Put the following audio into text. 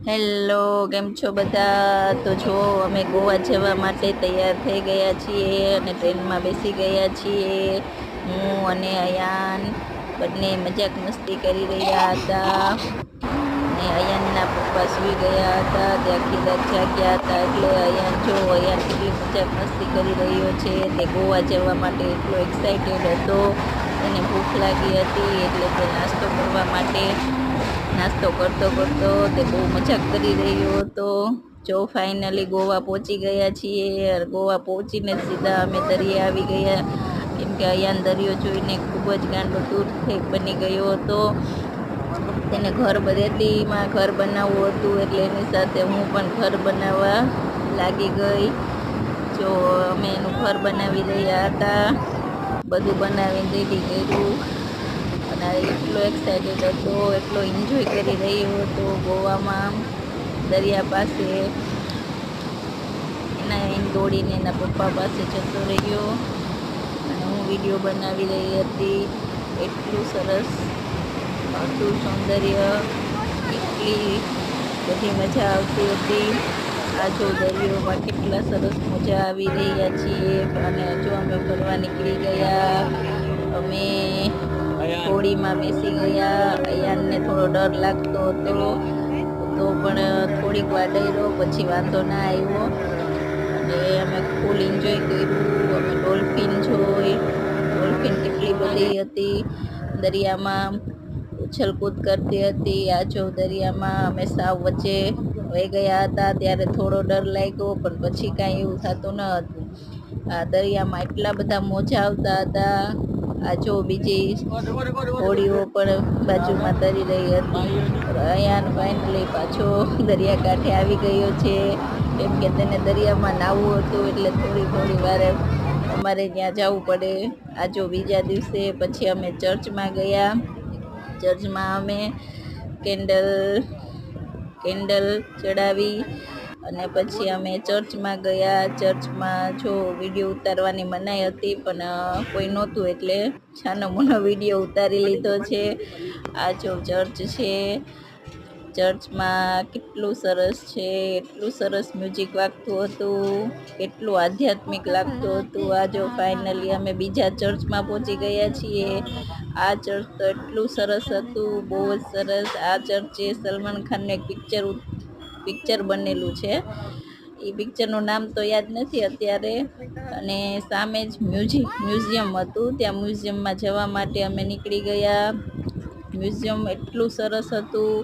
Hello, કેમ છો બધા? તો જો અમે ગોવા જવા માટે તૈયાર થઈ ગયા છીએ અને ટ્રેનમાં બેસી ગયા છીએ. હું અને અયાન બંને મજાક મસ્તી કરી રહ્યા હતા અને અયાનના પપ્પા સૂઈ ગયા હતા. તે આખી રાત જાગ્યા હતા. એટલે અયાન કેટલી મજાક મસ્તી કરી રહ્યો છે. તે ગોવા જવા માટે એટલો એક્સાઇટેડ હતો. એને ભૂખ લાગી હતી એટલે તે નાસ્તો કરતો કરતો તે બહુ મજાક કરી રહ્યો હતો. જો ફાઇનલી ગોવા પહોંચી ગયા છીએ. ગોવા પહોંચીને સીધા અમે દરિયા આવી ગયા, કેમ કે અયાન દરિયો જોઈને ખૂબ જ ગાંડો તૂર બની ગયો હતો. તેને રેતીમાં ઘર બનાવવું હતું, એટલે એની સાથે હું પણ ઘર બનાવવા લાગી ગઈ. જો અમે એનું ઘર બનાવી રહ્યા હતા, બધું બનાવીને રેડી કર્યું અને એટલો એક્સાઇટેડ હતો, એટલો એન્જોય કરી રહ્યો હતો ગોવામાં. દરિયા પાસે દોડીને એના પપ્પા પાસે જતો રહ્યો અને હું વિડીયો બનાવી રહી હતી. એટલું સરસ હતું સૌંદર્ય, એટલી બધી મજા આવતી હતી. આ જો દરિયોમાં કેટલા સરસ મજા આવી રહ્યા છીએ. અને જો અમે ફરવા નીકળી ગયા. અમે હોડીમાં બેસી ગયા. અયાનને થોડો ડર લાગતો હતો, તો પણ થોડીક વાર ડર્યો, પછી વાંધો ના આવ્યો અને અમે ફૂલ એન્જોય કર્યું. અમે ડોલ્ફિન જોઈ. ડોલ્ફિન કેટલી બધી હતી, દરિયામાં ઉછલકૂદ કરતી હતી. આ જો દરિયામાં અમે સાવ વચ્ચે વહી ગયા હતા, ત્યારે થોડો ડર લાગ્યો, પણ પછી કાંઈ એવું થતું ન હતું. આ દરિયામાં એટલા બધા મોજા આવતા હતા. આ જો બીજી હોડીઓ પણ બાજુમાં તરી રહી હતી. અયાન ફાઇનલી પાછો દરિયાકાંઠે આવી ગયો છે, કેમ કે તેને દરિયામાં નાહવું હતું, એટલે થોડી વારે અમારે ત્યાં જવું પડે. આ જો બીજા દિવસે પછી અમે ચર્ચમાં ગયા. ચર્ચમાં અમે કેન્ડલ ચડાવી અને પછી અમે ચર્ચમાં ગયા. ચર્ચમાં જો વિડીયો ઉતારવાની મનાઈ હતી, પણ કોઈ નહોતું, એટલે છાનો મોનો વિડીયો ઉતારી લીધો છે. આ જો ચર્ચ છે. ચર્ચમાં કેટલું સરસ છે, એટલું સરસ મ્યુઝિક વાગતું હતું, કેટલું આધ્યાત્મિક લાગતું હતું. આ જો ફાઇનલી અમે બીજા ચર્ચમાં પહોંચી ગયા છીએ. આ ચર્ચ તો એટલું સરસ હતું, બહુ જ સરસ. આ ચર્ચે સલમાન ખાનનું એક પિક્ચર બનેલું છે. એ પિક્ચરનું નામ તો યાદ નથી અત્યારે. અને સામે જ મ્યુઝિયમ હતું. ત્યાં મ્યુઝિયમમાં જવા માટે અમે નીકળી ગયા. મ્યુઝિયમ એટલું સરસ હતું.